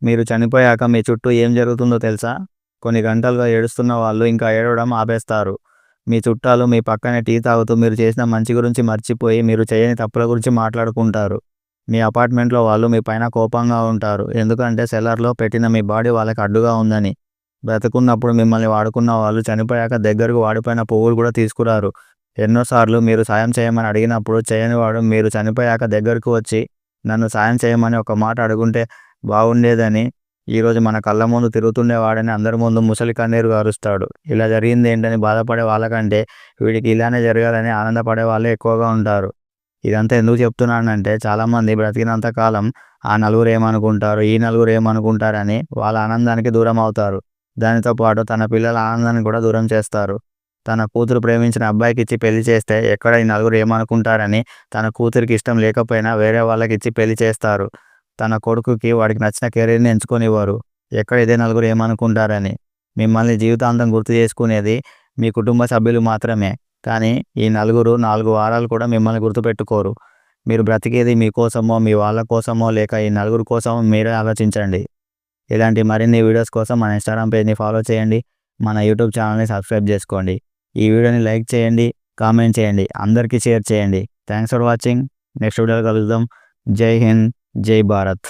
మీరు చనిపోయాక మీ చుట్టూ ఏం జరుగుతుందో తెలుసా? కొన్ని గంటలుగా ఏడుస్తున్న వాళ్ళు ఇంకా ఏడవడం ఆపేస్తారు. మీ చుట్టాలు మీ పక్కనే టీ తాగుతూ మీరు చేసిన మంచి గురించి మర్చిపోయి మీరు చేయని తప్పుల గురించి మాట్లాడుకుంటారు. మీ అపార్ట్మెంట్‌లో వాళ్ళు మీ పైన కోపంగా ఉంటారు. ఎందుకంటే సెల్లార్‌లో పెట్టిన మీ బాడీ వాళ్ళకి అడ్డుగా ఉందని. బ్రతికున్నప్పుడు మిమ్మల్ని వాడుకున్న వాళ్ళు చనిపోయాక దగ్గరకు వాడిపోయిన పువ్వులు కూడా తీసుకురారు. ఎన్నోసార్లు మీరు సాయం చేయమని అడిగినప్పుడు చేయనివాడు మీరు చనిపోయాక దగ్గరకు వచ్చి నన్ను సాయం చేయమని ఒక మాట అడుగుంటే బాగుండేదని, ఈరోజు మన కళ్ళ ముందు తిరుగుతుండేవాడని అందరి ముందు ముసలి కన్నీరు గారుస్తాడు. ఇలా జరిగిందేంటని బాధపడే వాళ్ళకంటే వీడికి ఇలానే జరగాలని ఆనందపడే వాళ్ళే ఎక్కువగా ఉంటారు. ఇదంతా ఎందుకు చెప్తున్నానంటే చాలామంది బ్రతికినంత కాలం ఆ నలుగురు ఏమనుకుంటారు, ఈ నలుగురు ఏమనుకుంటారని వాళ్ళ ఆనందానికి దూరం అవుతారు. దానితో పాటు తన పిల్లల ఆనందాన్ని కూడా దూరం చేస్తారు. తన కూతురు ప్రేమించిన అబ్బాయికిచ్చి పెళ్లి చేస్తే ఎక్కడ ఈ నలుగురు ఏమనుకుంటారని తన కూతురికి ఇష్టం లేకపోయినా వేరే వాళ్ళకిచ్చి పెళ్లి చేస్తారు. తన కొడుకుకి వాడికి నచ్చిన కెరీర్‌ని ఎంచుకోనివ్వరు. ఎక్కడ ఇదే నలుగురు ఏమనుకుంటారని. మిమ్మల్ని జీవితాంతం గుర్తు చేసుకునేది మీ కుటుంబ సభ్యులు మాత్రమే. కానీ ఈ నలుగురు 4 వారాలు కూడా మిమ్మల్ని గుర్తుపెట్టుకోరు. మీరు బ్రతికేది మీకోసమో, మీ వాళ్ళ కోసమో లేక ఈ నలుగురు కోసమో మీరే ఆలోచించండి. ఇలాంటి మరిన్ని వీడియోస్ కోసం మన ఇన్‌స్టాగ్రామ్ పేజ్‌ని ఫాలో చేయండి. మన యూట్యూబ్ ఛానల్‌ని సబ్స్క్రైబ్ చేసుకోండి. ఈ వీడియోని లైక్ చేయండి, కామెంట్ చేయండి, అందరికీ షేర్ చేయండి. Thanks for watching. నెక్స్ట్ వీడియోలో కలుద్దాం. జై హింద్, జై భారత్.